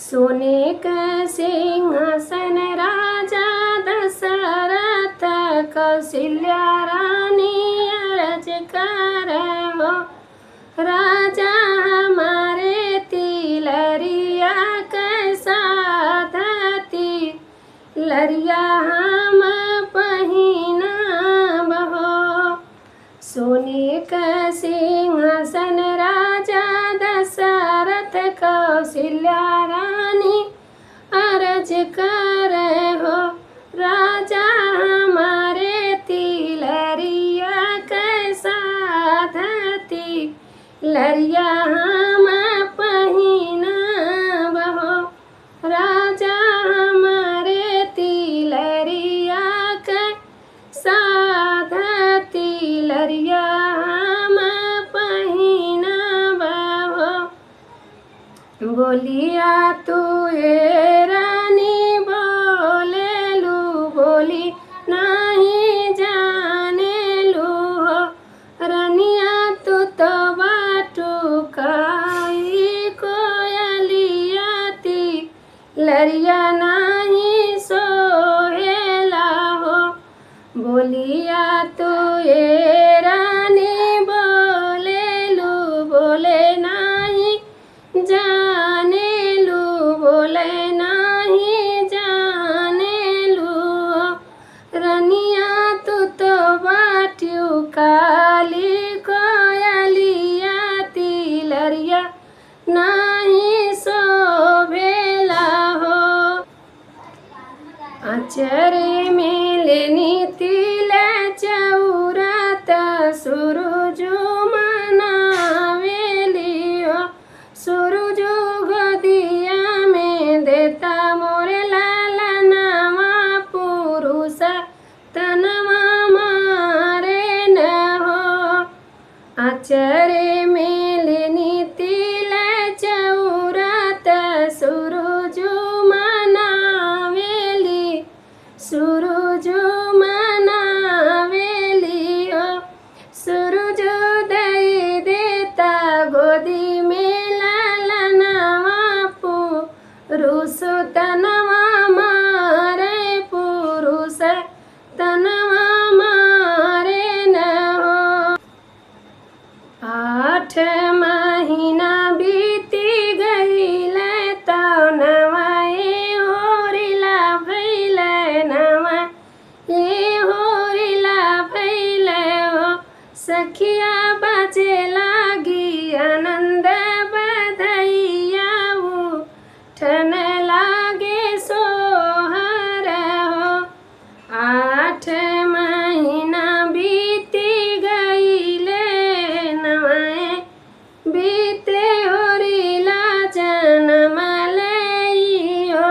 सोने का सिंहासन राजा दशरथ कौशल्या रानी अरज कर हो। राजा हमारे तिलरिया कैसा धती लरिया हम पहिनाब हो। सोने का सिंहासन राजा दशरथ कौशल्या रानी अरज कर हो। राजा हमारे तिलरिया कैसा धती लरिया हम पहिनाब हो। राजा हमारे तिलरिया कैसा धती लरिया हम पहिनाब हो। बोलिया तू ए रानी बोलेलू बोली नहीं जाने लू हो। रनिया तू तो बाटू काई कोयलिया ती लरिया नहीं सोहेला हो। बोलिया तू ए रानी बोलेलू बोले नहीं जाने लू बोले नहीं जाने लू। रनिया तू तो बाट्यू काली कोयलिया ती लरिया नहीं शोभेला हो। आचरे में लेनी तिल चौरात सुरुजु मनावेली हो। सुरुजु गोदिया में देता मोरे लाला नामा पुरुष तनवा मारे न हो। आचरे में लेनी तिल चौरात सुरुजु मनावेली सुरुजु मनावेली हो। सुरुजु दई देता गोदी में लाला नावा पुरुष तनवा मारे पुरुष तनवा मारे न हो। 8 महीना बीती गईल तो नवाए होरिला भैल नवा ये होरिला भैल हो। सखिया बाजे लागी आनंद बधैया उठन लागे सोहर हो। 8 महीना बीती गईले नवाए बीते होरिला जन्म लइयो।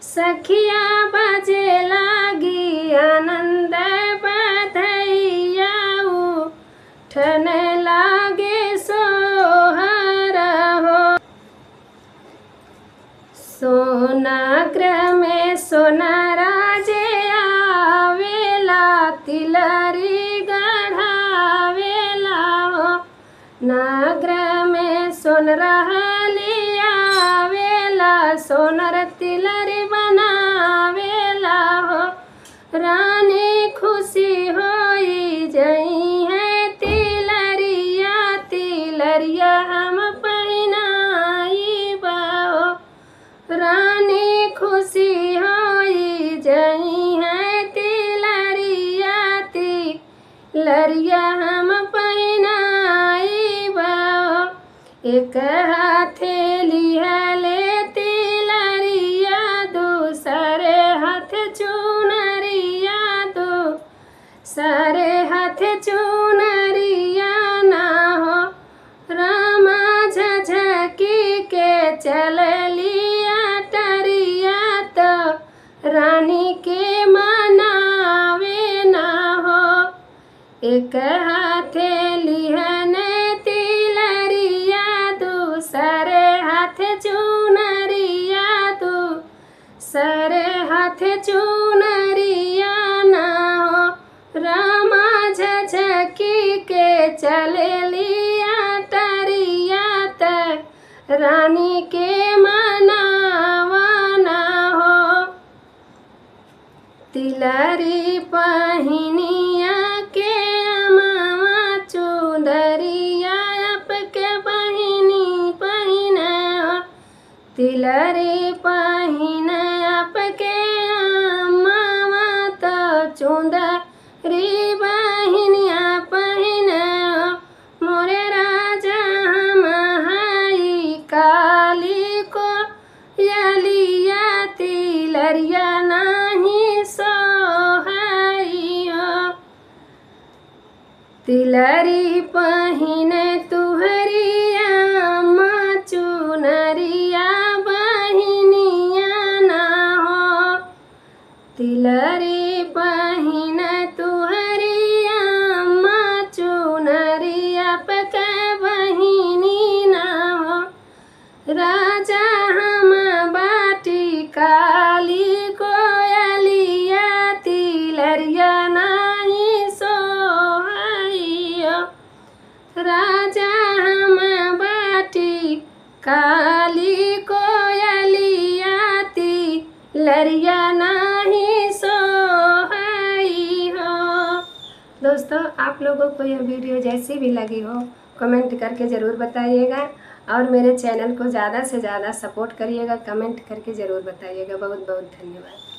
सखिया बाजे लागी आनंद बधैया उठन लागे सोहर हो। सोनाग्र में सोना राजे आवेला तिलरी गढ़ावेला हो। नाग्र में सोन रहली आवेला सोनर तिलरी बनावेला हो। रानी खुशी होई जई है तिलरिया तिलरिया हम पहिनाई बाओ। रानी खुशी होई जई है तिलरिया तिलरिया हम पहिनाई बाओ। एक हाथे लिहले तिलरिया दूसरे हाथ चुनरिया दूसरे हाथ चुनरिया ना हो। रामा झझकी के चल लिया टरिया तो रानी के मनावे ना हो। एक हाथे लिहन तिलरिया दूसरे हाथ चुनरिया दूसरे हाथ चुनरिया ना हो। रामा झझकी के चले लिया टरिया रानी के मना तिलरी पहिनिया के अमावा चुंदरिया आपके बहिनी पहिने हो। तिलरी पहिने आपके अमावा तो चुंदरी बहिनिया पहिने हो। मोरे राजा हम हाई काली को यलिया तिलरिया नाही सोहाइयो। तिलरी पहिने तुहरिया अम्मा चुनरिया बहिनिया ना हो। तिलरी पहिने तुहरिया अम्मा चुनरिया पके बहिनी ना हो। राजा हम बाटी काली कोयलिया तिलरिया नाही सोहाइयो। राजा हम बाटी काली कोयलिया तिलरिया नाही सोहाइयो। दोस्तों, आप लोगों को यह वीडियो जैसी भी लगी हो कमेंट करके ज़रूर बताइएगा और मेरे चैनल को ज़्यादा से ज़्यादा सपोर्ट करिएगा। कमेंट करके ज़रूर बताइएगा। बहुत बहुत धन्यवाद।